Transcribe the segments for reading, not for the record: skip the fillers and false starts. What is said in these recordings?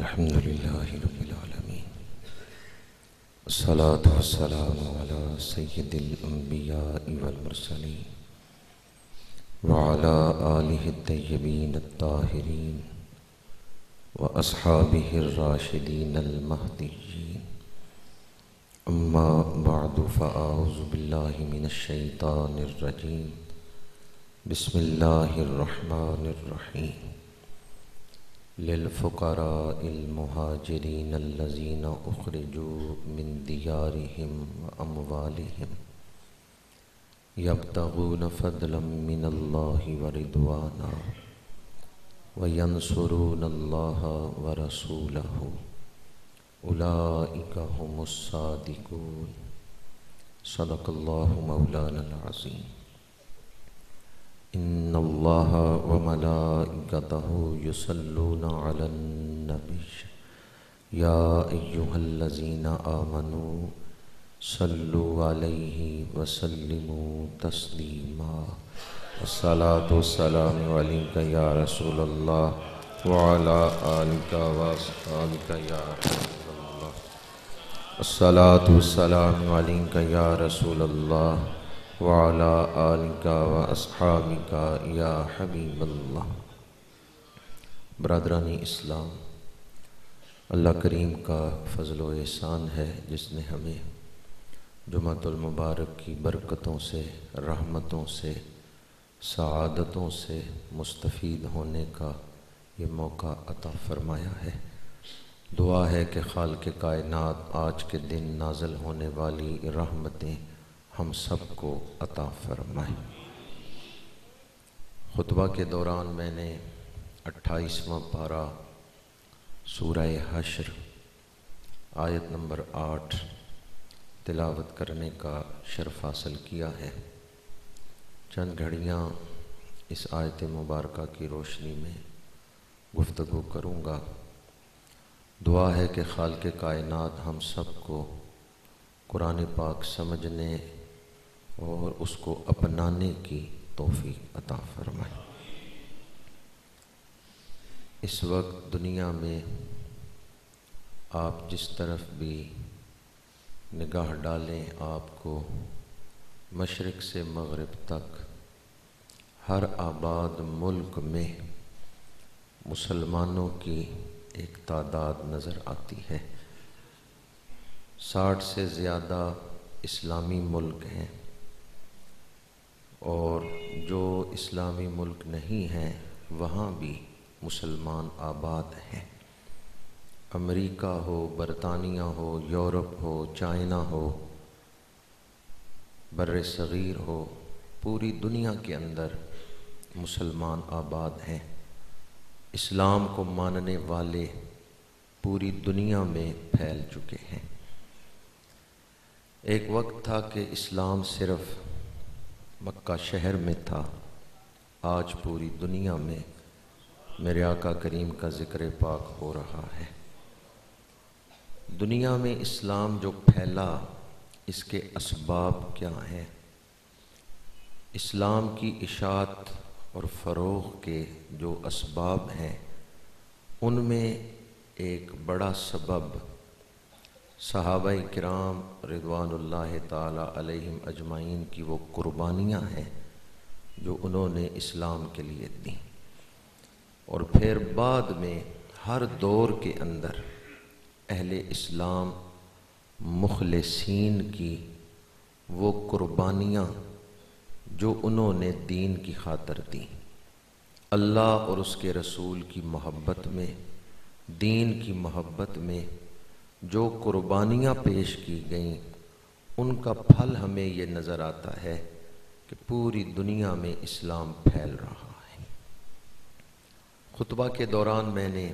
الحمد لله رب العالمين والصلاة والسلام على سيد الأنبياء والمرسلين وعلى آله الطيبين الطاهرين وأصحابه الراشدين المهديين أما بعد فأعوذ بالله من الشيطان الرجيم بسم الله الرحمن الرحيم للفقراء المهاجرين الذين أخرجوا من ديارهم وأموالهم يبتغون فضلا من الله ورضوانا وينصرون الله ورسوله أولئك هم الصادقون صدق الله مولانا العظيم إن الله وملائكته يصلون على النبي يا أيها الذين آمنوا صلوا عليه وسلموا تسليما والصلاة والسلام عليك يا رسول الله وعلى آلك وأصحابك يا رسول الله الصلاة والسلام عليك يا رسول الله وعلى آلك وأصحابك یا حبیب اللہ۔ برادران اسلام، اللہ کریم کا فضل و احسان ہے جس نے ہمیں جمعۃ المبارک کی برکتوں سے، رحمتوں سے، سعادتوں سے مستفید ہونے کا یہ موقع عطا فرمایا ہے۔ دعا ہے کہ خالق کائنات آج کے دن نازل ہونے والی رحمتیں ہم سب کو عطا فرمائے۔ خطبہ کے دوران میں نے 28واں پارہ سورہ حشر آیت نمبر 8 تلاوت کرنے کا شرف حاصل کیا ہے۔ چند گھڑیاں اس آیت مبارکہ کی روشنی میں گفتگو کروں گا۔ دعا ہے کہ خالق کائنات ہم سب کو قرآن پاک سمجھنے اور اس کو اپنانے کی توفیق عطا فرمائے۔ اس وقت دنیا میں آپ جس طرف بھی نگاہ ڈالیں آپ کو مشرق سے مغرب تک ہر آباد ملک میں مسلمانوں کی ایک تعداد نظر آتی ہے۔ 60 سے زیادہ اسلامی ملک ہیں، اور جو اسلامی ملک نہیں ہیں وہاں بھی مسلمان آباد ہیں۔ امریکہ ہو، برطانیہ ہو، یورپ ہو، چائنا ہو، بر صغیر ہو، پوری دنیا کے اندر مسلمان آباد ہیں۔ اسلام کو ماننے والے پوری دنیا میں پھیل چکے ہیں۔ ایک وقت تھا کہ اسلام صرف مکہ شہر میں تھا، آج پوری دنیا میں میرے آقا کریم کا ذکر پاک ہو رہا ہے۔ دنیا میں اسلام جو پھیلا اس کے اسباب کیا ہیں؟ اسلام کی اشاعت اور فروغ کے جو اسباب ہیں ان میں ایک بڑا سبب صحابہ کرام رضوان اللہ تعالی علیہم اجمعین کی وہ قربانیاں ہیں جو انہوں نے اسلام کے لیے دیں، اور پھر بعد میں ہر دور کے اندر اہل اسلام مخلصین کی وہ قربانیاں جو انہوں نے دین کی خاطر دیں، اللہ اور اس کے رسول کی محبت میں، دین کی محبت میں جو قربانیاں پیش کی گئیں ان کا پھل ہمیں یہ نظر آتا ہے کہ پوری دنیا میں اسلام پھیل رہا ہے۔ خطبہ کے دوران میں نے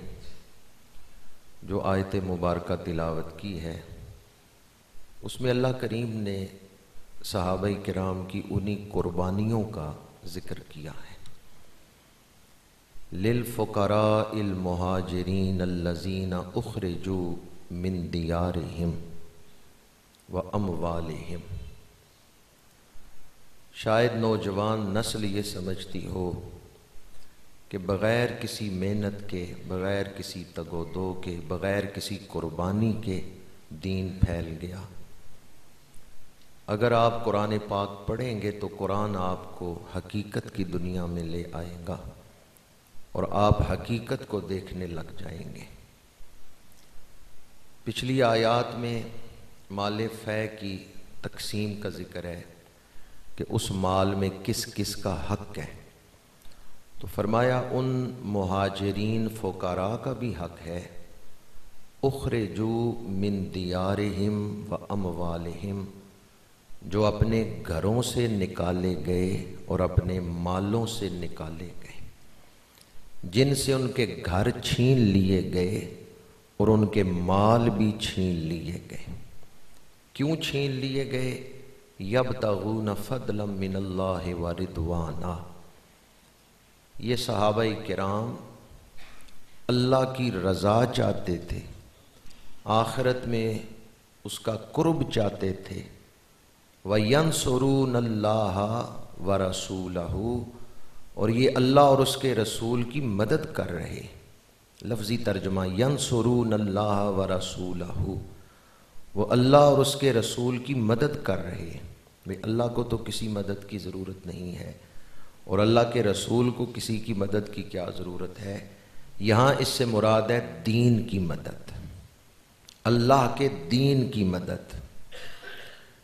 جو آیت مبارکہ تلاوت کی ہے اس میں اللہ کریم نے صحابہ کرام کی انہی قربانیوں کا ذکر کیا ہے۔ للفقراء المہاجرین الذین اخرجوا من دیارہم واموالہم۔ شاید نوجوان نسل یہ سمجھتی ہو کہ بغیر کسی محنت کے، بغیر کسی تگ و دو کے، بغیر کسی قربانی کے دین پھیل گیا۔ اگر آپ قرآن پاک پڑھیں گے تو قرآن آپ کو حقیقت کی دنیا میں لے آئے گا اور آپ حقیقت کو دیکھنے لگ جائیں گے۔ پچھلی آیات میں مال فے کی تقسیم کا ذکر ہے کہ اس مال میں کس کس کا حق ہے، تو فرمایا ان مہاجرین فقراء کا بھی حق ہے، اخرجوا من دیارہم و اموالہم، جو اپنے گھروں سے نکالے گئے اور اپنے مالوں سے نکالے گئے، جن سے ان کے گھر چھین لیے گئے اور ان کے مال بھی چھین لیے گئے۔ کیوں چھین لیے گئے؟ یبتغون فضلا من اللہ ورضوانا، یہ صحابہ کرام اللہ کی رضا چاہتے تھے، آخرت میں اس کا قرب چاہتے تھے، وَيَنْصُرُونَ اللَّهَ وَرَسُولَهُ، اور یہ اللہ اور اس کے رسول کی مدد کر رہے۔ لفظی ترجمہ يَنْصُرُونَ اللَّهَ وَرَسُولَهُ، وہ اللہ اور اس کے رسول کی مدد کر رہے۔ بھئی اللہ کو تو کسی مدد کی ضرورت نہیں ہے، اور اللہ کے رسول کو کسی کی مدد کی کیا ضرورت ہے؟ یہاں اس سے مراد ہے دین کی مدد، اللہ کے دین کی مدد۔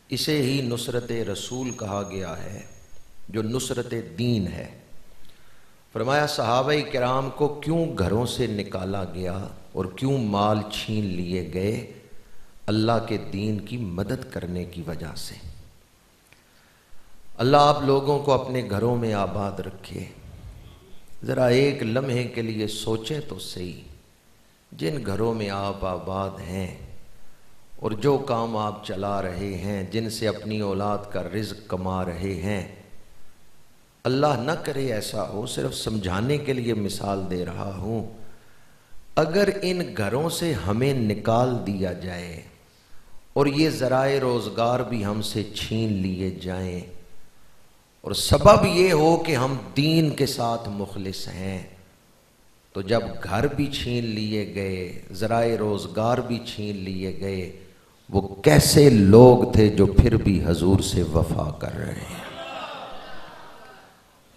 اسے ہی نصرت رسول کہا گیا ہے، جو نصرت دین ہے۔ فرمایا صحابہ کرام کو کیوں گھروں سے نکالا گیا اور کیوں مال چھین لیے گئے؟ اللہ کے دین کی مدد کرنے کی وجہ سے۔ اللہ آپ لوگوں کو اپنے گھروں میں آباد رکھے۔ ذرا ایک لمحے کے لیے سوچیں تو صحیح، جن گھروں میں آپ آباد ہیں اور جو کام آپ چلا رہے ہیں، جن سے اپنی اولاد کا رزق کما رہے ہیں، اللہ نہ کرے ایسا ہو، صرف سمجھانے کے لیے مثال دے رہا ہوں، اگر ان گھروں سے ہمیں نکال دیا جائے اور یہ ذرائع روزگار بھی ہم سے چھین لیے جائیں، اور سبب یہ ہو کہ ہم دین کے ساتھ مخلص ہیں، تو جب گھر بھی چھین لیے گئے، ذرائع روزگار بھی چھین لیے گئے، وہ کیسے لوگ تھے جو پھر بھی حضور سے وفا کر رہے ہیں۔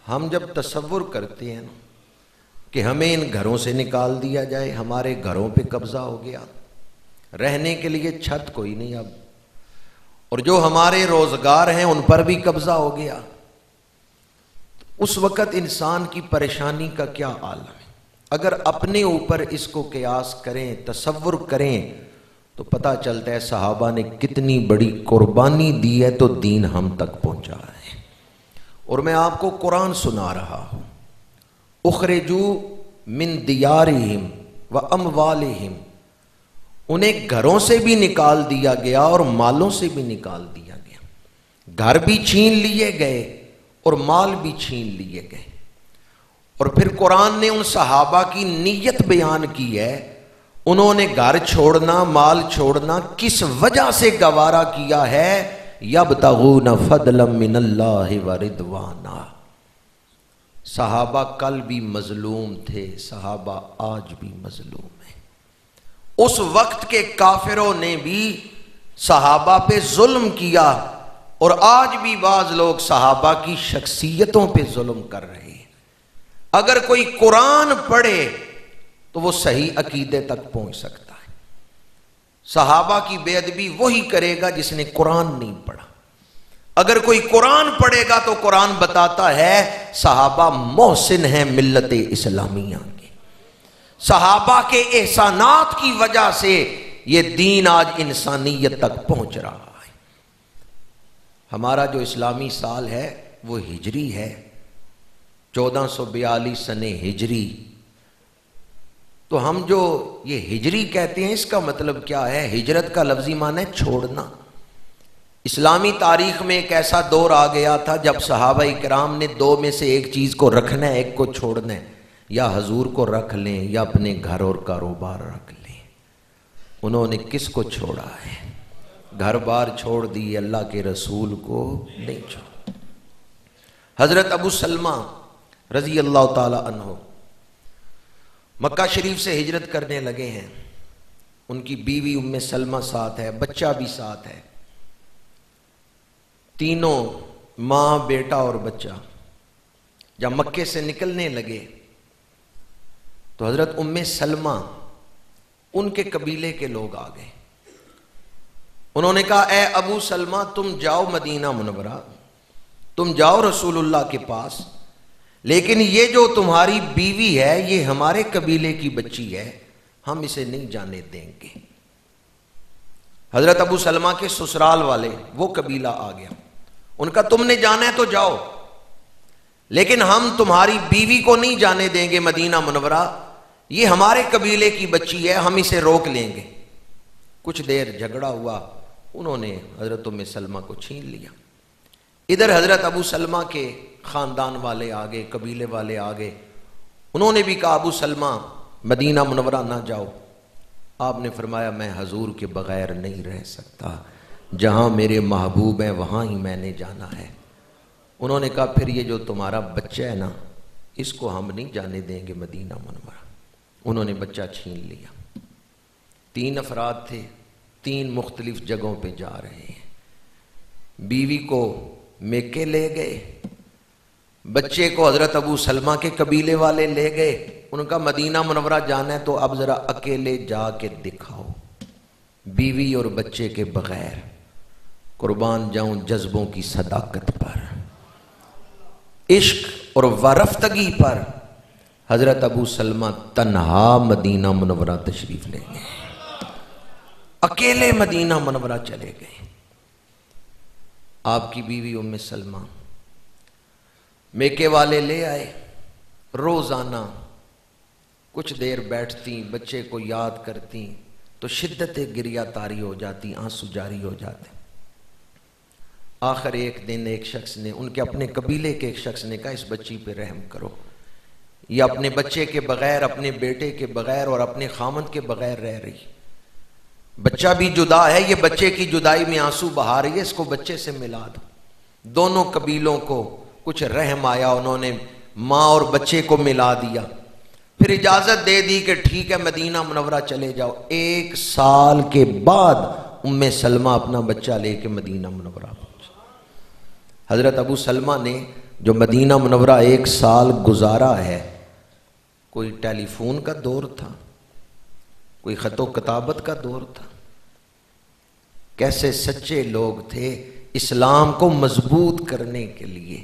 ہم جب تصور کرتے ہیں کہ ہمیں ان گھروں سے نکال دیا جائے، ہمارے گھروں پہ قبضہ ہو گیا، رہنے کے لیے چھت کوئی نہیں اب، اور جو ہمارے روزگار ہیں ان پر بھی قبضہ ہو گیا، اس وقت انسان کی پریشانی کا کیا عالم ہے؟ اگر اپنے اوپر اس کو قیاس کریں، تصور کریں، تو پتہ چلتا ہے صحابہ نے کتنی بڑی قربانی دی ہے تو دین ہم تک پہنچا ہے۔ اور میں آپ کو قرآن سنا رہا ہوں، اخرجوا من دیارہم و اموالہم، انہیں گھروں سے بھی نکال دیا گیا اور مالوں سے بھی نکال دیا گیا، گھر بھی چھین لیے گئے اور مال بھی چھین لیے گئے۔ اور پھر قرآن نے ان صحابہ کی نیت بیان کی ہے، انہوں نے گھر چھوڑنا، مال چھوڑنا کس وجہ سے گوارا کیا ہے؟ یبتغون فضلا من اللہ ورضوانا۔ صحابہ کل بھی مظلوم تھے، صحابہ آج بھی مظلوم ہیں۔ اس وقت کے کافروں نے بھی صحابہ پہ ظلم کیا، اور آج بھی بعض لوگ صحابہ کی شخصیتوں پہ ظلم کر رہے ہیں۔ اگر کوئی قرآن پڑھے تو وہ صحیح عقیدے تک پہنچ سکتا ہے۔ صحابہ کی بے ادبی وہی کرے گا جس نے قرآن نہیں پڑھا۔ اگر کوئی قرآن پڑھے گا تو قرآن بتاتا ہے صحابہ محسن ہیں ملت اسلامیہ کے، صحابہ کے احسانات کی وجہ سے یہ دین آج انسانیت تک پہنچ رہا ہے۔ ہمارا جو اسلامی سال ہے وہ ہجری ہے، 1442 سن ہجری۔ تو ہم جو یہ ہجری کہتے ہیں، اس کا مطلب کیا ہے؟ ہجرت کا لفظی معنی ہے چھوڑنا۔ اسلامی تاریخ میں ایک ایسا دور آ گیا تھا جب صحابہ کرام نے دو میں سے ایک چیز کو رکھنا ہے، ایک کو چھوڑنا ہے، یا حضور کو رکھ لیں یا اپنے گھر اور کاروبار رکھ لیں۔ انہوں نے کس کو چھوڑا ہے؟ گھر بار چھوڑ دی، اللہ کے رسول کو نہیں چھوڑا۔ حضرت ابو سلمہ رضی اللہ تعالی عنہ مکہ شریف سے ہجرت کرنے لگے ہیں، ان کی بیوی ام سلمہ ساتھ ہے، بچہ بھی ساتھ ہے، تینوں ماں بیٹا اور بچہ جب مکے سے نکلنے لگے تو حضرت ام سلمہ ان کے قبیلے کے لوگ آ گئے. انہوں نے کہا اے ابو سلمہ تم جاؤ مدینہ منورہ، تم جاؤ رسول اللہ کے پاس، لیکن یہ جو تمہاری بیوی ہے یہ ہمارے قبیلے کی بچی ہے، ہم اسے نہیں جانے دیں گے. حضرت ابو سلمہ کے سسرال والے وہ قبیلہ آ گیا، ان کا تم نے جانا ہے تو جاؤ، لیکن ہم تمہاری بیوی کو نہیں جانے دیں گے مدینہ منورہ، یہ ہمارے قبیلے کی بچی ہے، ہم اسے روک لیں گے. کچھ دیر جھگڑا ہوا، انہوں نے حضرت ام سلمہ کو چھین لیا. ادھر حضرت ابو سلمہ کے خاندان والے آگے، قبیلے والے آگے، انہوں نے بھی کہا ابو سلمہ مدینہ منورہ نہ جاؤ. آپ نے فرمایا میں حضور کے بغیر نہیں رہ سکتا، جہاں میرے محبوب ہیں وہاں ہی میں نے جانا ہے. انہوں نے کہا پھر یہ جو تمہارا بچہ ہے نا اس کو ہم نہیں جانے دیں گے مدینہ منورہ. انہوں نے بچہ چھین لیا. 3 افراد تھے، 3 مختلف جگہوں پہ جا رہے ہیں. بیوی کو میکے لے گئے، بچے کو حضرت ابو سلمہ کے قبیلے والے لے گئے. ان کا مدینہ منورہ جانا ہے تو اب ذرا اکیلے جا کے دکھاؤ، بیوی اور بچے کے بغیر. قربان جاؤں جذبوں کی صداقت پر، عشق اور وارفتگی پر حضرت ابو سلمہ تنہا مدینہ منورہ تشریف لے گئے، اکیلے مدینہ منورہ چلے گئے. آپ کی بیوی ام سلمہ میکے والے لے آئے، روزانہ کچھ دیر بیٹھتی، بچے کو یاد کرتی تو شدت گریہ طاری ہو جاتی، آنسو جاری ہو جاتے. آخر ایک دن ایک شخص نے، ان کے اپنے قبیلے کے ایک شخص نے کہا اس بچی پہ رحم کرو، یہ اپنے بچے کے بغیر، اپنے بیٹے کے بغیر اور اپنے خامند کے بغیر رہ رہی، بچہ بھی جدا ہے، یہ بچے کی جدائی میں آنسو بہا رہی ہے، اس کو بچے سے ملا دو. دونوں قبیلوں کو کچھ رحم آیا، انہوں نے ماں اور بچے کو ملا دیا، پھر اجازت دے دی کہ ٹھیک ہے مدینہ منورہ چلے جاؤ. 1 سال کے بعد ام سلمہ اپنا بچہ لے کے مدینہ منورہ پہنچی. حضرت ابو سلمہ نے جو مدینہ منورہ 1 سال گزارا ہے، کوئی ٹیلی فون کا دور تھا، کوئی خط و کتابت کا دور تھا. کیسے سچے لوگ تھے، اسلام کو مضبوط کرنے کے لیے،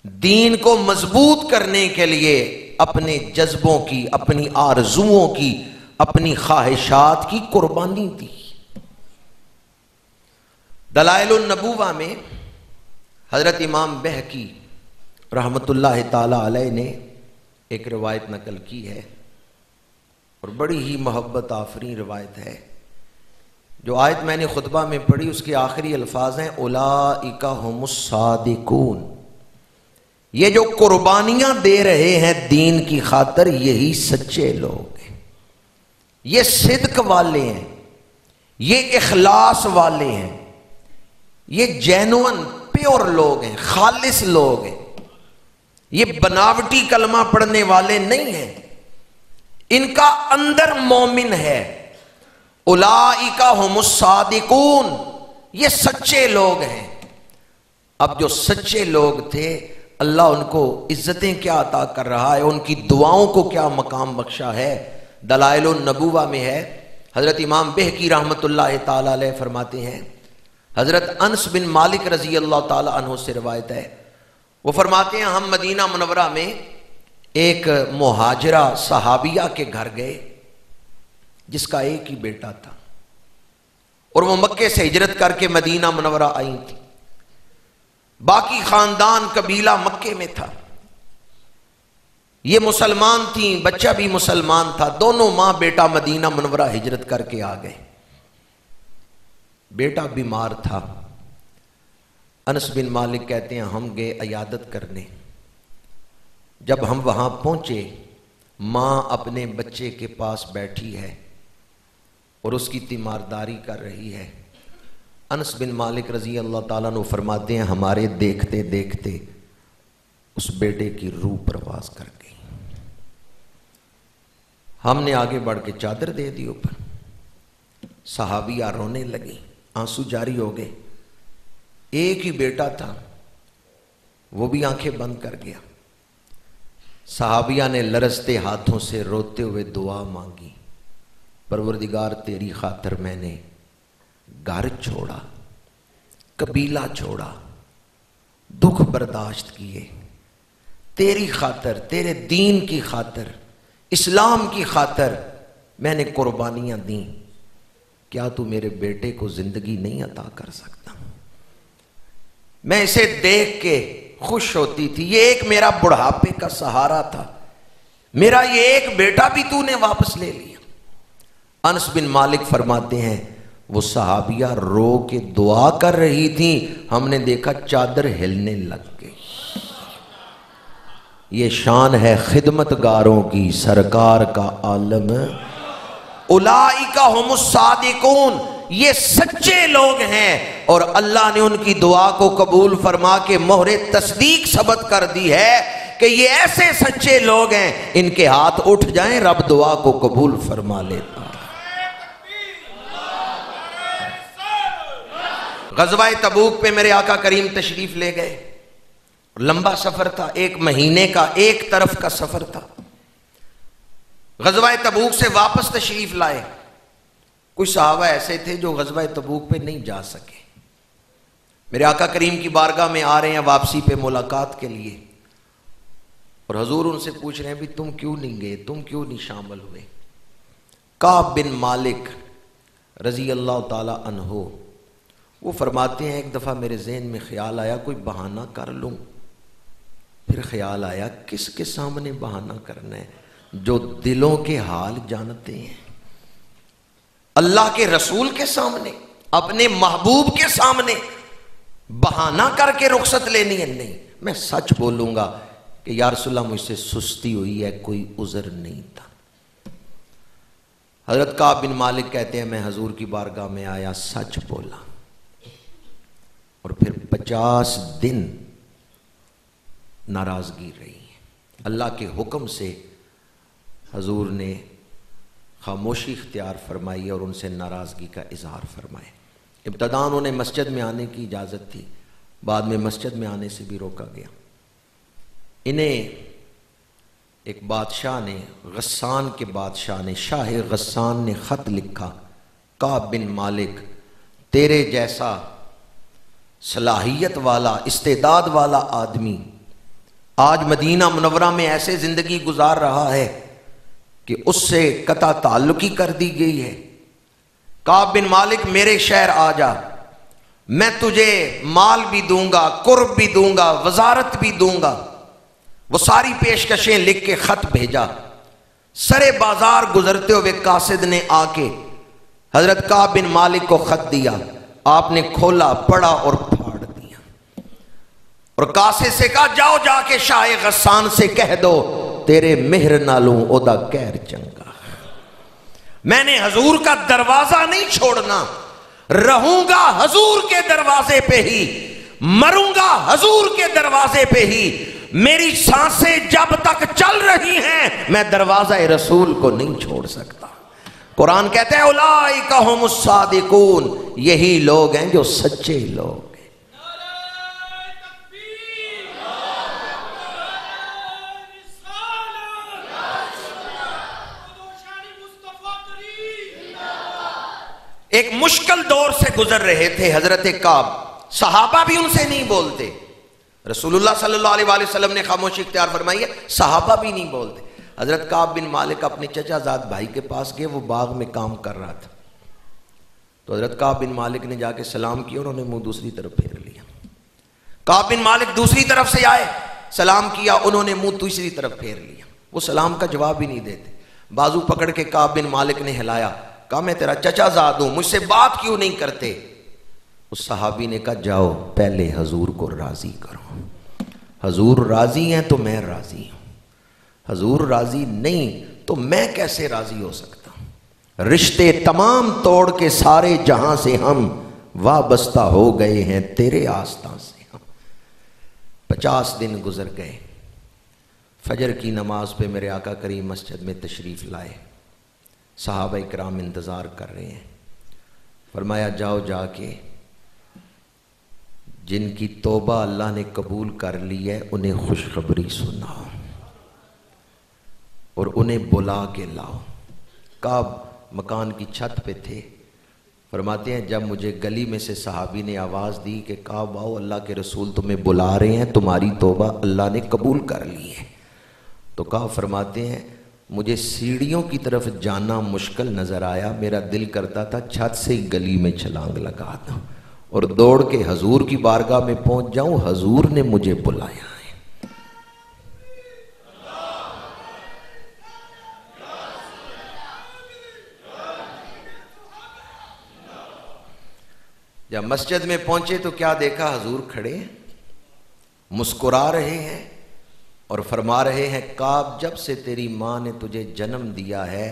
دین کو مضبوط کرنے کے لیے اپنے جذبوں کی، اپنی آرزوؤں کی، اپنی خواہشات کی قربانی دی. دلائل النبوہ میں حضرت امام بہقی رحمت اللہ تعالی علیہ نے ایک روایت نقل کی ہے، اور بڑی ہی محبت آفرین روایت ہے. جو آیت میں نے خطبہ میں پڑھی اس کے آخری الفاظ ہیں اولئک هم الصادقون، یہ جو قربانیاں دے رہے ہیں دین کی خاطر یہی سچے لوگ ہیں، یہ صدق والے ہیں، یہ اخلاص والے ہیں، یہ جینون پیور لوگ ہیں، خالص لوگ ہیں، یہ بناوٹی کلمہ پڑھنے والے نہیں ہیں، ان کا اندر مومن ہے. اولئک هم الصادقون، یہ سچے لوگ ہیں. اب جو سچے لوگ تھے اللہ ان کو عزتیں کیا عطا کر رہا ہے، ان کی دعاؤں کو کیا مقام بخشا ہے. دلائل النبوہ میں ہے، حضرت امام بہقی رحمت اللہ تعالی علیہ فرماتے ہیں، حضرت انس بن مالک رضی اللہ تعالی عنہ سے روایت ہے، وہ فرماتے ہیں ہم مدینہ منورہ میں ایک مہاجرہ صحابیہ کے گھر گئے جس کا ایک ہی بیٹا تھا، اور وہ مکے سے ہجرت کر کے مدینہ منورہ آئی تھی. باقی خاندان قبیلہ مکے میں تھا، یہ مسلمان تھیں، بچہ بھی مسلمان تھا، دونوں ماں بیٹا مدینہ منورہ ہجرت کر کے آ گئے. بیٹا بیمار تھا. انس بن مالک کہتے ہیں ہم گئے عیادت کرنے. جب ہم وہاں پہنچے ماں اپنے بچے کے پاس بیٹھی ہے اور اس کی تیمارداری کر رہی ہے. انس بن مالک رضی اللہ تعالیٰ عنہ فرماتے ہیں ہمارے دیکھتے دیکھتے اس بیٹے کی روح پرواز کر گئی. ہم نے آگے بڑھ کے چادر دے دی اوپر، صحابیہ رونے لگی، آنسو جاری ہو گئے۔ ایک ہی بیٹا تھا، وہ بھی آنکھیں بند کر گیا۔ صحابیہ نے لرزتے ہاتھوں سے روتے ہوئے دعا مانگی، پروردگار تیری خاطر میں نے گھر چھوڑا، قبیلہ چھوڑا، دکھ برداشت کیے، تیری خاطر، تیرے دین کی خاطر، اسلام کی خاطر میں نے قربانیاں دیں، کیا تو میرے بیٹے کو زندگی نہیں عطا کر سکتا؟ میں اسے دیکھ کے خوش ہوتی تھی، یہ ایک میرا بڑھاپے کا سہارا تھا، میرا یہ ایک بیٹا بھی تو نے واپس لے لیا۔ انس بن مالک فرماتے ہیں وہ صحابیہ رو کے دعا کر رہی تھیں، ہم نے دیکھا چادر ہلنے لگ گئی۔ یہ شان ہے خدمت گاروں کی، سرکار کا عالم اولئک هم الصادقون، یہ سچے لوگ ہیں، اور اللہ نے ان کی دعا کو قبول فرما کے مہر تصدیق ثبت کر دی ہے کہ یہ ایسے سچے لوگ ہیں، ان کے ہاتھ اٹھ جائیں رب دعا کو قبول فرما لیتا۔ غزوہ تبوک پہ میرے آقا کریم تشریف لے گئے، لمبا سفر تھا، 1 مہینے کا ایک طرف کا سفر تھا۔ غزوہ تبوک سے واپس تشریف لائے، کچھ صحابہ ایسے تھے جو غزوہ تبوک پہ نہیں جا سکے، میرے آقا کریم کی بارگاہ میں آ رہے ہیں واپسی پہ ملاقات کے لیے، اور حضور ان سے پوچھ رہے ہیں بھی تم کیوں نہیں گئے، تم کیوں نہیں شامل ہوئے؟ کعب بن مالک رضی اللہ تعالی عنہ وہ فرماتے ہیں ایک دفعہ میرے ذہن میں خیال آیا کوئی بہانہ کر لوں، پھر خیال آیا کس کے سامنے بہانہ کرنا ہے؟ جو دلوں کے حال جانتے ہیں، اللہ کے رسول کے سامنے، اپنے محبوب کے سامنے بہانہ کر کے رخصت لینی ہے؟ نہیں، میں سچ بولوں گا کہ یا رسول اللہ مجھ سے سستی ہوئی ہے، کوئی عذر نہیں تھا۔ حضرت کعب بن مالک کہتے ہیں میں حضور کی بارگاہ میں آیا، سچ بولا، اور پھر 50 دن ناراضگی رہی ہے۔ اللہ کے حکم سے حضور نے خاموشی اختیار فرمائی اور ان سے ناراضگی کا اظہار فرمایا۔ ابتدا انہوں نے مسجد میں آنے کی اجازت تھی، بعد میں مسجد میں آنے سے بھی روکا گیا۔ انہیں ایک بادشاہ نے، غسان کے بادشاہ نے، شاہ غسان نے خط لکھا، کعب بن مالک تیرے جیسا صلاحیت والا، استعداد والا آدمی آج مدینہ منورہ میں ایسے زندگی گزار رہا ہے کہ اس سے قطع تعلقی کر دی گئی ہے۔ کعب بن مالک میرے شہر آ جا، میں تجھے مال بھی دوں گا، قرب بھی دوں گا، وزارت بھی دوں گا۔ وہ ساری پیشکشیں لکھ کے خط بھیجا۔ سرے بازار گزرتے ہوئے قاصد نے آ کے حضرت کعب بن مالک کو خط دیا، آپ نے کھولا، پڑھا اور پھاڑ دیا، اور قاصد سے کہا جاؤ جا کے شاہ غسان سے کہہ دو تیرے مہر نالوں اودا کہر چنگا، میں نے حضور کا دروازہ نہیں چھوڑنا، رہوں گا حضور کے دروازے پہ ہی، مروں گا حضور کے دروازے پہ ہی، میری سانسیں جب تک چل رہی ہیں میں دروازہ رسول کو نہیں چھوڑ سکتا۔ قرآن کہتا ہے اولئک ھم الصادقون، یہی لوگ ہیں جو سچے لوگ ہیں۔ ایک مشکل دور سے گزر رہے تھے حضرت کعب، صحابہ بھی ان سے نہیں بولتے، رسول اللہ صلی اللہ علیہ وآلہ وسلم نے خاموشی اختیار فرمائی ہے، صحابہ بھی نہیں بولتے۔ حضرت کعب بن مالک اپنے چچا زاد بھائی کے پاس گئے، وہ باغ میں کام کر رہا تھا، تو حضرت کعب بن مالک نے جا کے سلام کیا اور انہوں نے منہ دوسری طرف پھیر لیا۔ کعب بن مالک دوسری طرف سے آئے، سلام کیا، انہوں نے منہ دوسری طرف پھیر لیا، وہ سلام کا جواب ہی نہیں دیتے۔ بازو پکڑ کے کعب بن مالک نے ہلایا، کہا میں تیرا چچا زاد ہوں، مجھ سے بات کیوں نہیں کرتے؟ اس صحابی نے کہا جاؤ پہلے حضور کو راضی کرو، حضور راضی ہیں تو میں راضی ہوں، حضور راضی نہیں تو میں کیسے راضی ہو سکتا ہوں؟ رشتے تمام توڑ کے سارے جہاں سے ہم وابستہ ہو گئے ہیں تیرے آستاں سے ہم۔ 50 دن گزر گئے، فجر کی نماز پہ میرے آقا کریم مسجد میں تشریف لائے، صحابہ اکرام انتظار کر رہے ہیں۔ فرمایا جاؤ جا کے جن کی توبہ اللہ نے قبول کر لی ہے انہیں خوشخبری سناؤ اور انہیں بلا کے لاؤ۔ کعب مکان کی چھت پہ تھے، فرماتے ہیں جب مجھے گلی میں سے صحابی نے آواز دی کہ کعب آؤ اللہ کے رسول تمہیں بلا رہے ہیں، تمہاری توبہ اللہ نے قبول کر لی ہے، تو کعب فرماتے ہیں مجھے سیڑھیوں کی طرف جانا مشکل نظر آیا، میرا دل کرتا تھا چھت سے ہی گلی میں چھلانگ لگا دوں اور دوڑ کے حضور کی بارگاہ میں پہنچ جاؤں، حضور نے مجھے بلایا ہے۔ جب مسجد میں پہنچے تو کیا دیکھا؟ حضور کھڑے ہیں، مسکرا رہے ہیں اور فرما رہے ہیں کعب جب سے تیری ماں نے تجھے جنم دیا ہے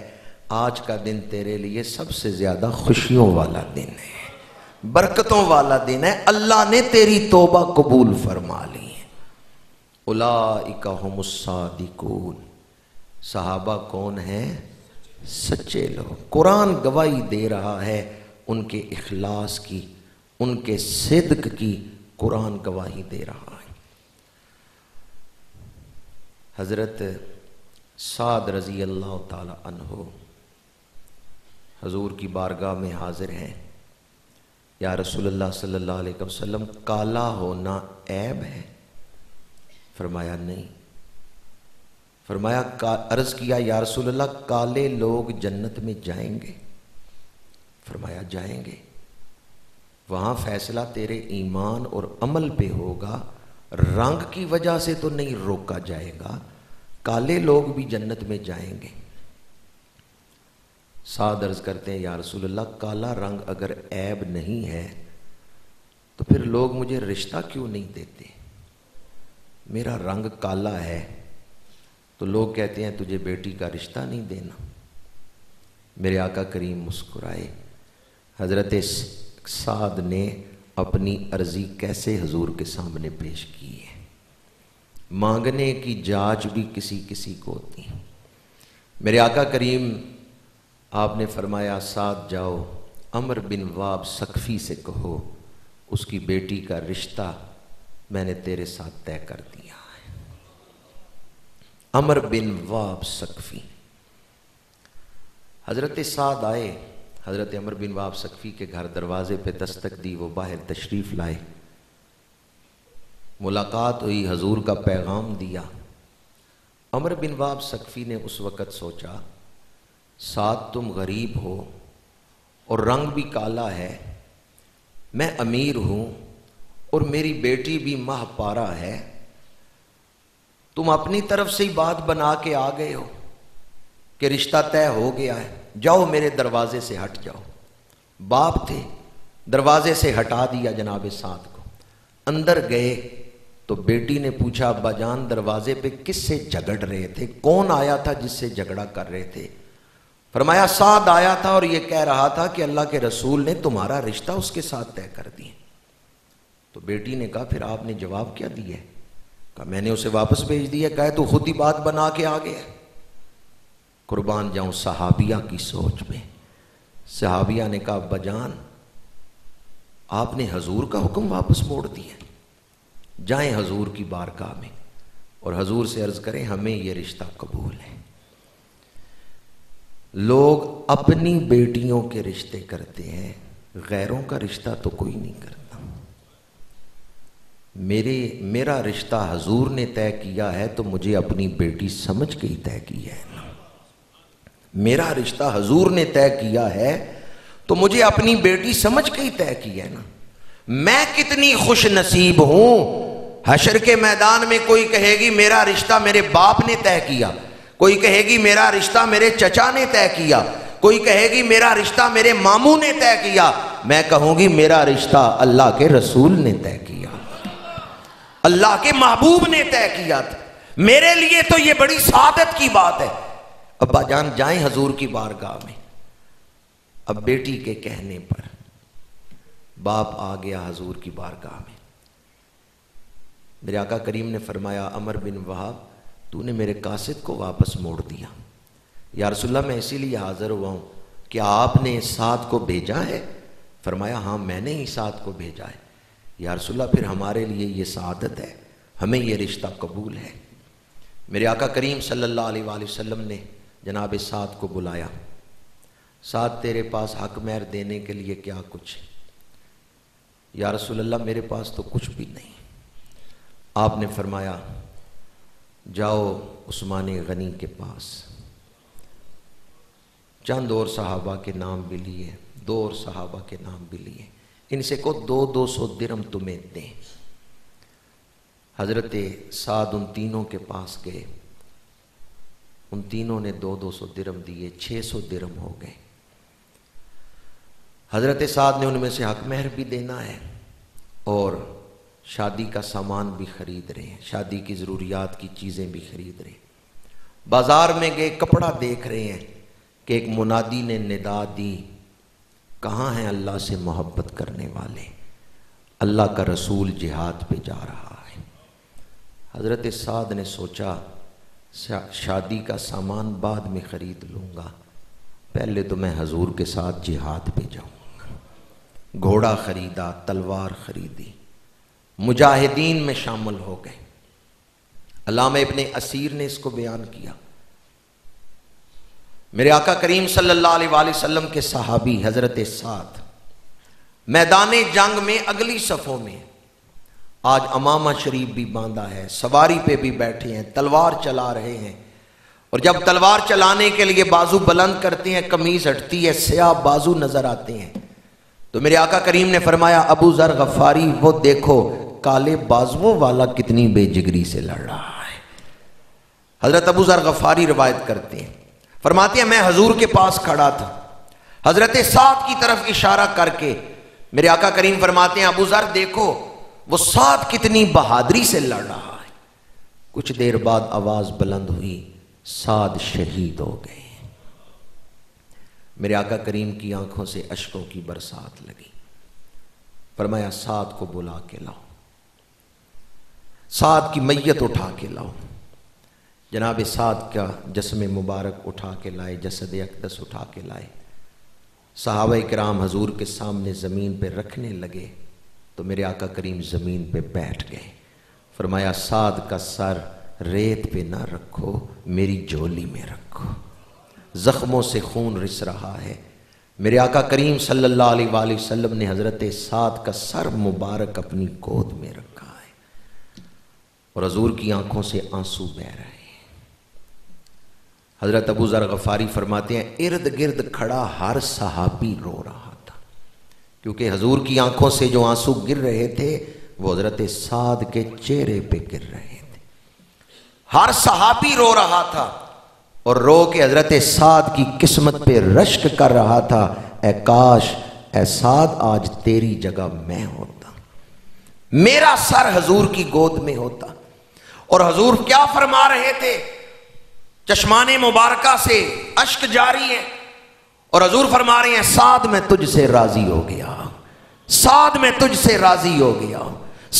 آج کا دن تیرے لیے سب سے زیادہ خوشیوں والا دن ہے، برکتوں والا دن ہے، اللہ نے تیری توبہ قبول فرما لی ہے۔ اولئک ھم الصادقون، صحابہ کون ہیں؟ سچے لوگ۔ قرآن گواہی دے رہا ہے ان کے اخلاص کی، ان کے صدق کی، قرآن گواہی دے رہا ہے۔ حضرت سعد رضی اللہ تعالی عنہ حضور کی بارگاہ میں حاضر ہیں۔ یا رسول اللہ صلی اللہ علیہ وسلم کالا ہونا عیب ہے؟ فرمایا نہیں۔ فرمایا عرض کیا یا رسول اللہ کالے لوگ جنت میں جائیں گے؟ فرمایا جائیں گے، وہاں فیصلہ تیرے ایمان اور عمل پہ ہوگا، رنگ کی وجہ سے تو نہیں روکا جائے گا، کالے لوگ بھی جنت میں جائیں گے۔ سعد عرض کرتے ہیں یا رسول اللہ کالا رنگ اگر عیب نہیں ہے تو پھر لوگ مجھے رشتہ کیوں نہیں دیتے؟ میرا رنگ کالا ہے تو لوگ کہتے ہیں تجھے بیٹی کا رشتہ نہیں دینا۔ میرے آقا کریم مسکرائے۔ حضرت سعد نے اپنی عرضی کیسے حضور کے سامنے پیش کی ہے؟ مانگنے کی جاچ بھی کسی کسی کو ہوتی ہے۔ میرے آقا کریم آپ نے فرمایا سعد جاؤ عمر بن واب ثقفی سے کہو اس کی بیٹی کا رشتہ میں نے تیرے ساتھ طے کر دیا ہے۔ عمر بن واب ثقفی۔ حضرت سعد آئے، حضرت عمر بن واب ثقفی کے گھر دروازے پہ دستک دی، وہ باہر تشریف لائے، ملاقات ہوئی، حضور کا پیغام دیا۔ عمر بن واب ثقفی نے اس وقت سوچا سعد تم غریب ہو اور رنگ بھی کالا ہے، میں امیر ہوں اور میری بیٹی بھی ماہ پارا ہے، تم اپنی طرف سے ہی بات بنا کے آ گئے ہو کہ رشتہ طے ہو گیا ہے، جاؤ میرے دروازے سے ہٹ جاؤ۔ باپ تھے، دروازے سے ہٹا دیا جناب سعد کو۔ اندر گئے تو بیٹی نے پوچھا ابا جان دروازے پہ کس سے جھگڑ رہے تھے؟ کون آیا تھا جس سے جھگڑا کر رہے تھے؟ فرمایا سعد آیا تھا اور یہ کہہ رہا تھا کہ اللہ کے رسول نے تمہارا رشتہ اس کے ساتھ طے کر دیا۔ تو بیٹی نے کہا پھر آپ نے جواب کیا دیا ہے؟ کہا میں نے اسے واپس بھیج دیا، کہا تو خود ہی بات بنا کے آ گیا۔ قربان جاؤں صحابیہ کی سوچ میں۔ صحابیہ نے کہا ابا جان آپ نے حضور کا حکم واپس موڑ دیا، جائیں حضور کی بارگاہ میں اور حضور سے عرض کریں ہمیں یہ رشتہ قبول ہے۔ لوگ اپنی بیٹیوں کے رشتے کرتے ہیں، غیروں کا رشتہ تو کوئی نہیں کرتا۔ میرا رشتہ حضور نے طے کیا ہے تو مجھے اپنی بیٹی سمجھ کے ہی طے کیا ہے نا۔ میرا رشتہ حضور نے طے کیا ہے تو مجھے اپنی بیٹی سمجھ کے ہی طے کیا ہے نا۔ میں کتنی خوش نصیب ہوں، حشر کے میدان میں کوئی کہے گی میرا رشتہ میرے باپ نے طے کیا، کوئی کہے گی میرا رشتہ میرے چچا نے طے کیا، کوئی کہے گی میرا رشتہ میرے ماموں نے طے کیا، میں کہوں گی میرا رشتہ اللہ کے رسول نے طے کیا، اللہ کے محبوب نے طے کیا تھا۔ میرے لیے تو یہ بڑی سعادت کی بات ہے۔ ابا جان جائیں حضور کی بارگاہ میں۔ اب بیٹی کے کہنے پر باپ آ گیا حضور کی بارگاہ میں۔ میرے آقا کریم نے فرمایا عمر بن وہاب تو نے میرے قاصد کو واپس موڑ دیا، یا رسول اللہ میں اسی لیے حاضر ہوا ہوں، کیا آپ نے سعد کو بھیجا ہے؟ فرمایا ہاں میں نے ہی سعد کو بھیجا ہے۔ یا رسول اللہ پھر ہمارے لیے یہ سعادت ہے، ہمیں یہ رشتہ قبول ہے۔ میرے آقا کریم صلی اللہ علیہ وآلہ وسلم نے جناب سعد کو بلایا، سعد تیرے پاس حق مہر دینے کے لیے کیا کچھ ہے؟ یا رسول اللہ میرے پاس تو کچھ بھی نہیں۔ آپ نے فرمایا جاؤ عثمان غنی کے پاس، چند اور صحابہ کے نام بھی لیے، 2 اور صحابہ کے نام بھی لیے، ان سے کو 200 درہم تمہیں دیں۔ حضرت سعد ان تینوں کے پاس گئے، ان تینوں نے 200 درہم دیے، 600 درہم ہو گئے۔ حضرت سعد نے ان میں سے حق مہر بھی دینا ہے اور شادی کا سامان بھی خرید رہے ہیں، شادی کی ضروریات کی چیزیں بھی خرید رہے ہیں۔ بازار میں گئے، کپڑا دیکھ رہے ہیں کہ ایک منادی نے ندا دی، کہاں ہیں اللہ سے محبت کرنے والے؟ اللہ کا رسول جہاد پہ جا رہا ہے۔ حضرت سعد نے سوچا شادی کا سامان بعد میں خرید لوں گا، پہلے تو میں حضور کے ساتھ جہاد پہ جاؤں گا۔ گھوڑا خریدا، تلوار خریدی، مجاہدین میں شامل ہو گئے۔ علامہ ابن اسیر نے اس کو بیان کیا، میرے آقا کریم صلی اللہ علیہ وآلہ وسلم کے صحابی حضرت سعد میدان جنگ میں اگلی صفوں میں، آج امامہ شریف بھی باندھا ہے، سواری پہ بھی بیٹھے ہیں، تلوار چلا رہے ہیں، اور جب تلوار چلانے کے لیے بازو بلند کرتے ہیں قمیض ہٹتی ہے، سیاہ بازو نظر آتے ہیں، تو میرے آقا کریم نے فرمایا ابو ذر غفاری وہ دیکھو کالے بازووں والا کتنی بے جگری سے لڑ رہا ہے۔ حضرت ابو ذر غفاری روایت کرتے ہیں، فرماتے ہیں میں حضور کے پاس کھڑا تھا، حضرت سعد کی طرف اشارہ کر کے میرے آقا کریم فرماتے ہیں ابو ذر دیکھو وہ سعد کتنی بہادری سے لڑ رہا ہے۔ کچھ دیر بعد آواز بلند ہوئی، سعد شہید ہو گئے۔ میرے آقا کریم کی آنکھوں سے اشکوں کی برسات لگی، فرمایا سعد کو بلا کے لاؤ، سعد کی میت اٹھا کے لاؤ۔ جناب سعد کا جسم مبارک اٹھا کے لائے، جسد اقدس اٹھا کے لائے، صحابہ کرام حضور کے سامنے زمین پہ رکھنے لگے تو میرے آقا کریم زمین پہ بیٹھ گئے، فرمایا سعد کا سر ریت پہ نہ رکھو، میری جھولی میں رکھو، زخموں سے خون رس رہا ہے۔ میرے آقا کریم صلی اللہ علیہ وآلہ وسلم نے حضرت سعد کا سر مبارک اپنی گود میں رکھا ہے اور حضور کی آنکھوں سے آنسو بہہ رہے ہیں۔ حضرت ابو ذر غفاری فرماتے ہیں ارد گرد کھڑا ہر صحابی رو رہا تھا، کیونکہ حضور کی آنکھوں سے جو آنسو گر رہے تھے وہ حضرت سعد کے چہرے پہ گر رہے تھے۔ ہر صحابی رو رہا تھا اور رو کے حضرت سعد کی قسمت پہ رشک کر رہا تھا، اے کاش اے سعد آج تیری جگہ میں ہوتا، میرا سر حضور کی گود میں ہوتا۔ اور حضور کیا فرما رہے تھے؟ چشمان مبارکہ سے اشک جاری ہے اور حضور فرما رہے ہیں سعد میں تجھ سے راضی ہو گیا، سعد میں تجھ سے راضی ہو گیا،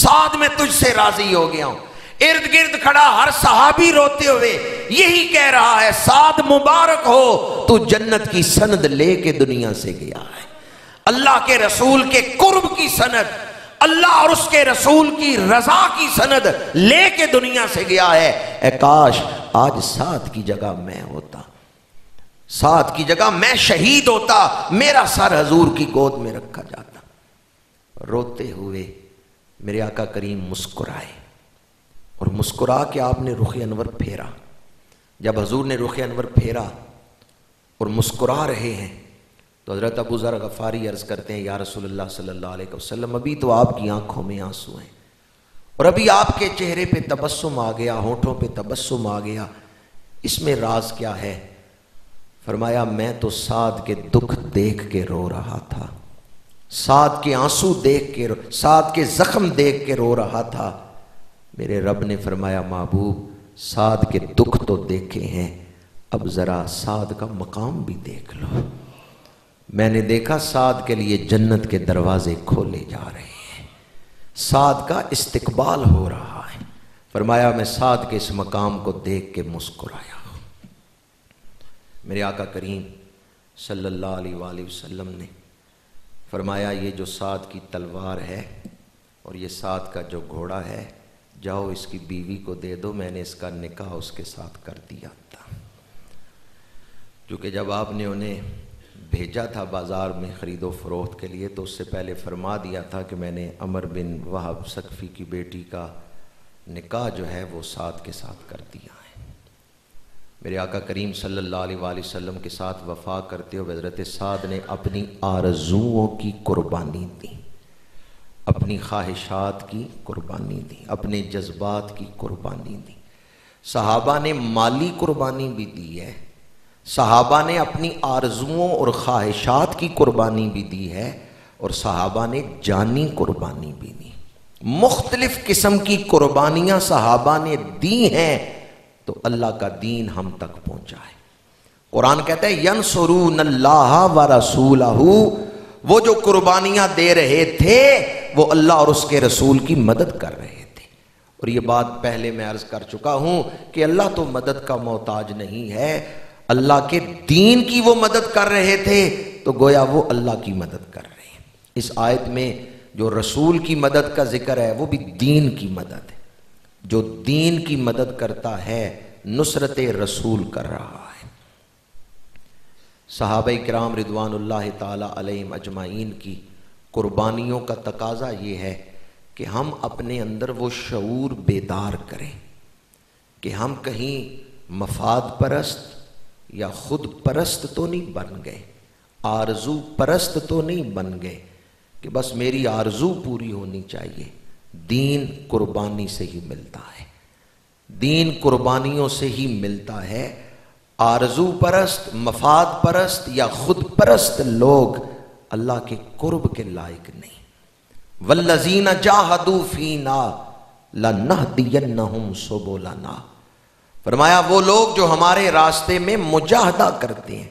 سعد میں تجھ سے راضی ہو گیا۔ ارد گرد کھڑا ہر صحابی روتے ہوئے یہی کہہ رہا ہے سعد مبارک ہو، تو جنت کی سند لے کے دنیا سے گیا ہے، اللہ کے رسول کے قرب کی سند، اللہ اور اس کے رسول کی رضا کی سند لے کے دنیا سے گیا ہے۔ اے کاش آج سعد کی جگہ میں ہوتا، سعد کی جگہ میں شہید ہوتا، میرا سر حضور کی گود میں رکھا جاتا۔ روتے ہوئے میرے آقا کریم مسکرائے اور مسکرا کے آپ نے رخ انور پھیرا۔ جب حضور نے رخ انور پھیرا اور مسکرا رہے ہیں تو حضرت ابو ذر غفاری عرض کرتے ہیں یا رسول اللہ صلی اللہ علیہ وسلم ابھی تو آپ کی آنکھوں میں آنسو ہیں اور ابھی آپ کے چہرے پہ تبسم آ گیا، ہونٹوں پہ تبسم آ گیا، اس میں راز کیا ہے؟ فرمایا میں تو سعد کے دکھ دیکھ کے رو رہا تھا، سعد کے آنسو دیکھ کے، سعد کے زخم دیکھ کے رو رہا تھا۔ میرے رب نے فرمایا محبوب سعد کے دکھ تو دیکھے ہیں، اب ذرا سعد کا مقام بھی دیکھ لو۔ میں نے دیکھا سعد کے لیے جنت کے دروازے کھولے جا رہے ہیں، سعد کا استقبال ہو رہا ہے۔ فرمایا میں سعد کے اس مقام کو دیکھ کے مسکرایا۔ میرے آقا کریم صلی اللہ علیہ وآلہ وسلم نے فرمایا یہ جو سعد کی تلوار ہے اور یہ سعد کا جو گھوڑا ہے، جاؤ اس کی بیوی کو دے دو، میں نے اس کا نکاح اس کے ساتھ کر دیا تھا۔ کیونکہ جب آپ نے انہیں بھیجا تھا بازار میں خرید و فروخت کے لیے تو اس سے پہلے فرما دیا تھا کہ میں نے عمر بن وہب ثقفی کی بیٹی کا نکاح جو ہے وہ سعد کے ساتھ کر دیا ہے۔ میرے آقا کریم صلی اللہ علیہ وآلہ وسلم کے ساتھ وفا کرتے ہوئے حضرت سعد نے اپنی آرزوؤں کی قربانی دی، اپنی خواہشات کی قربانی دی، اپنے جذبات کی قربانی دی۔ صحابہ نے مالی قربانی بھی دی ہے، صحابہ نے اپنی آرزوؤں اور خواہشات کی قربانی بھی دی ہے، اور صحابہ نے جانی قربانی بھی دی۔ مختلف قسم کی قربانیاں صحابہ نے دی ہیں تو اللہ کا دین ہم تک پہنچا ہے۔ قرآن کہتا ہے ینصرون اللہ ورسولہ، وہ جو قربانیاں دے رہے تھے وہ اللہ اور اس کے رسول کی مدد کر رہے تھے۔ اور یہ بات پہلے میں عرض کر چکا ہوں کہ اللہ تو مدد کا محتاج نہیں ہے، اللہ کے دین کی وہ مدد کر رہے تھے تو گویا وہ اللہ کی مدد کر رہے ہیں۔ اس آیت میں جو رسول کی مدد کا ذکر ہے وہ بھی دین کی مدد ہے۔ جو دین کی مدد کرتا ہے نصرت رسول کر رہا ہے۔ صحابہ کرام رضوان اللہ تعالی علیہم اجمعین کی قربانیوں کا تقاضا یہ ہے کہ ہم اپنے اندر وہ شعور بیدار کریں کہ ہم کہیں مفاد پرست یا خود پرست تو نہیں بن گئے، آرزو پرست تو نہیں بن گئے کہ بس میری آرزو پوری ہونی چاہیے۔ دین قربانی سے ہی ملتا ہے، دین قربانیوں سے ہی ملتا ہے۔ آرزو پرست، مفاد پرست یا خود پرست لوگ اللہ کے قرب کے لائق نہیں۔ والذین جاہدوا فینا لنہدینہم سبلنا، فرمایا وہ لوگ جو ہمارے راستے میں مجاہدہ کرتے ہیں،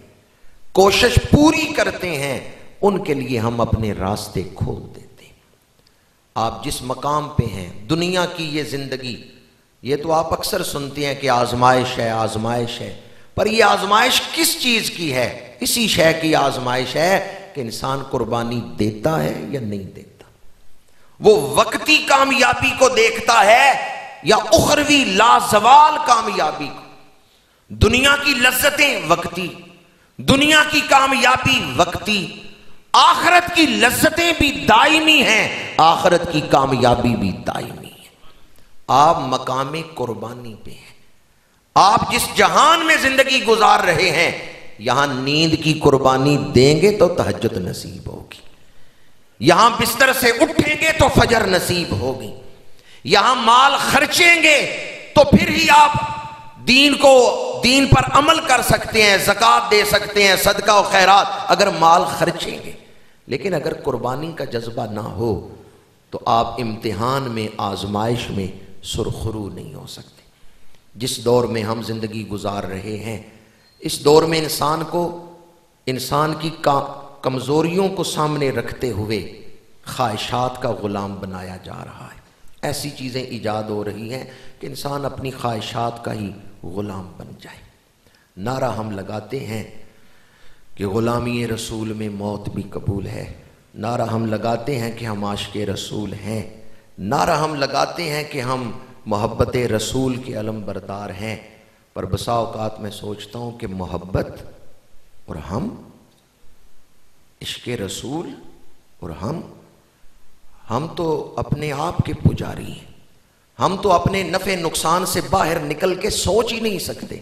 کوشش پوری کرتے ہیں، ان کے لیے ہم اپنے راستے کھول دیتے ہیں۔ آپ جس مقام پہ ہیں، دنیا کی یہ زندگی، یہ تو آپ اکثر سنتے ہیں کہ آزمائش ہے، آزمائش ہے، پر یہ آزمائش کس چیز کی ہے؟ اسی شے کی آزمائش ہے کہ انسان قربانی دیتا ہے یا نہیں دیتا، وہ وقتی کامیابی کو دیکھتا ہے یا اخروی لازوال کامیابی کو۔ دنیا کی لذتیں وقتی، دنیا کی کامیابی وقتی، آخرت کی لذتیں بھی دائمی ہیں، آخرت کی کامیابی بھی دائمی ہے۔ آپ مقام قربانی پہ ہیں، آپ جس جہان میں زندگی گزار رہے ہیں، یہاں نیند کی قربانی دیں گے تو تہجد نصیب ہوگی، یہاں بستر سے اٹھیں گے تو فجر نصیب ہوگی، یہاں مال خرچیں گے تو پھر ہی آپ دین پر عمل کر سکتے ہیں، زکوٰۃ دے سکتے ہیں، صدقہ و خیرات اگر مال خرچیں گے۔ لیکن اگر قربانی کا جذبہ نہ ہو تو آپ امتحان میں، آزمائش میں سرخرو نہیں ہو سکتے۔ جس دور میں ہم زندگی گزار رہے ہیں، اس دور میں انسان کی کمزوریوں کو سامنے رکھتے ہوئے خواہشات کا غلام بنایا جا رہا ہے۔ ایسی چیزیں ایجاد ہو رہی ہیں کہ انسان اپنی خواہشات کا ہی غلام بن جائے۔ نعرہ ہم لگاتے ہیں کہ غلامی رسول میں موت بھی قبول ہے، نعرہ ہم لگاتے ہیں کہ ہم عاشق رسول ہیں، نعرہ ہم لگاتے ہیں کہ ہم محبت رسول کے علم بردار ہیں، پر بسا اوقات میں سوچتا ہوں کہ محبت اور ہم، عشق رسول اور ہم تو اپنے آپ کے پجاری ہیں، ہم تو اپنے نفع نقصان سے باہر نکل کے سوچ ہی نہیں سکتے۔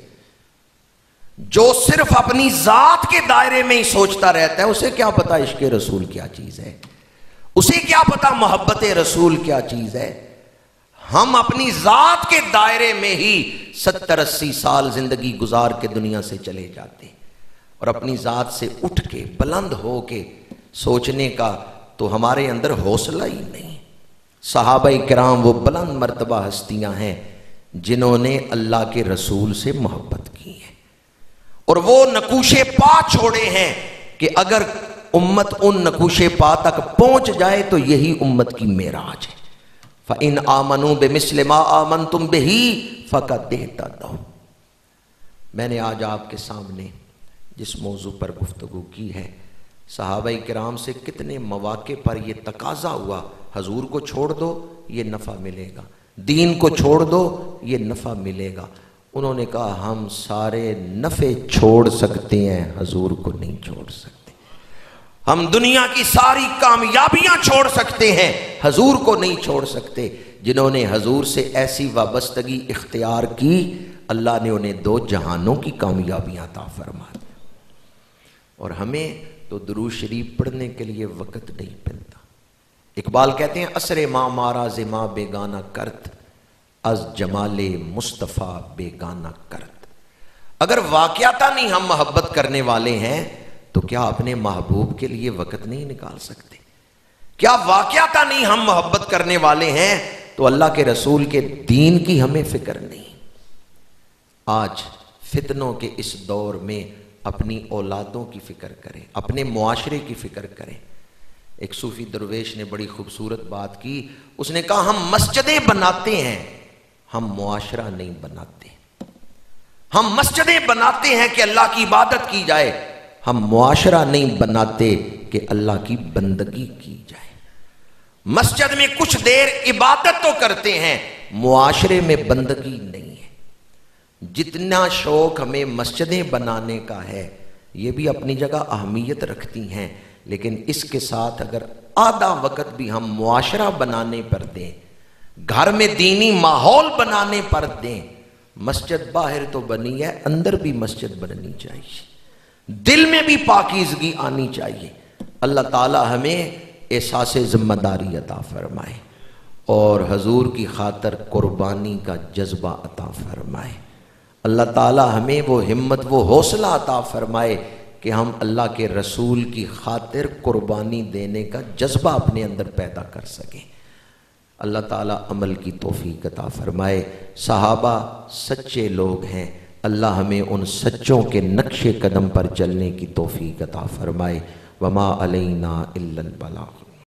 جو صرف اپنی ذات کے دائرے میں ہی سوچتا رہتا ہے، اسے کیا پتا عشق رسول کیا چیز ہے، اسے کیا پتا محبت رسول کیا چیز ہے۔ ہم اپنی ذات کے دائرے میں ہی 70-80 سال زندگی گزار کے دنیا سے چلے جاتے ہیں، اور اپنی ذات سے اٹھ کے بلند ہو کے سوچنے کا تو ہمارے اندر حوصلہ ہی نہیں۔ صحابہ کرام وہ بلند مرتبہ ہستیاں ہیں جنہوں نے اللہ کے رسول سے محبت کی ہے، اور وہ نقوش پا چھوڑے ہیں کہ اگر امت ان نقوش پا تک پہنچ جائے تو یہی امت کی معراج ہے۔ فَإِنْ آمَنُوا بِمِثْلِ مَا آمَنْتُمْ بِهِ فَقَدْ اهْتَدَوْا۔ میں نے آج آپ کے سامنے جس موضوع پر گفتگو کی ہے، صحابہ کرام سے کتنے مواقع پر یہ تقاضا ہوا، حضور کو چھوڑ دو یہ نفع ملے گا، دین کو چھوڑ دو یہ نفع ملے گا۔ انہوں نے کہا ہم سارے نفع چھوڑ سکتے ہیں، حضور کو نہیں چھوڑ سکتے۔ ہم دنیا کی ساری کامیابیاں چھوڑ سکتے ہیں، حضور کو نہیں چھوڑ سکتے۔ جنہوں نے حضور سے ایسی وابستگی اختیار کی، اللہ نے انہیں دو جہانوں کی کامیابیاں عطا فرما دی۔ اور ہمیں تو درود شریف پڑھنے کے لیے وقت نہیں ملتا۔ اقبال کہتے ہیں اسر ماں مارا زما بیگانہ کرت، از جمال مصطفیٰ بیگانہ کرت۔ اگر واقعتا نہیں ہم محبت کرنے والے ہیں تو کیا اپنے محبوب کے لیے وقت نہیں نکال سکتے؟ کیا واقعتا نہیں ہم محبت کرنے والے ہیں تو اللہ کے رسول کے دین کی ہمیں فکر نہیں؟ آج فتنوں کے اس دور میں اپنی اولادوں کی فکر کریں، اپنے معاشرے کی فکر کریں۔ ایک صوفی درویش نے بڑی خوبصورت بات کی، اس نے کہا ہم مسجدیں بناتے ہیں، ہم معاشرہ نہیں بناتے۔ ہم مسجدیں بناتے ہیں کہ اللہ کی عبادت کی جائے، ہم معاشرہ نہیں بناتے کہ اللہ کی بندگی کی جائے۔ مسجد میں کچھ دیر عبادت تو کرتے ہیں، معاشرے میں بندگی نہیں ہے۔ جتنا شوق ہمیں مسجدیں بنانے کا ہے یہ بھی اپنی جگہ اہمیت رکھتی ہیں، لیکن اس کے ساتھ اگر آدھا وقت بھی ہم معاشرہ بنانے پر دیں، گھر میں دینی ماحول بنانے پر دیں، مسجد باہر تو بنی ہے، اندر بھی مسجد بننی چاہیے، دل میں بھی پاکیزگی آنی چاہیے۔ اللہ تعالی ہمیں احساس ذمہ داری عطا فرمائے اور حضور کی خاطر قربانی کا جذبہ عطا فرمائے۔ اللہ تعالی ہمیں وہ ہمت وہ حوصلہ عطا فرمائے کہ ہم اللہ کے رسول کی خاطر قربانی دینے کا جذبہ اپنے اندر پیدا کر سکیں۔ اللہ تعالیٰ عمل کی توفیق عطا فرمائے۔ صحابہ سچے لوگ ہیں، اللہ ہمیں ان سچوں کے نقش قدم پر چلنے کی توفیق عطا فرمائے۔ وما علینا الا البلاغ۔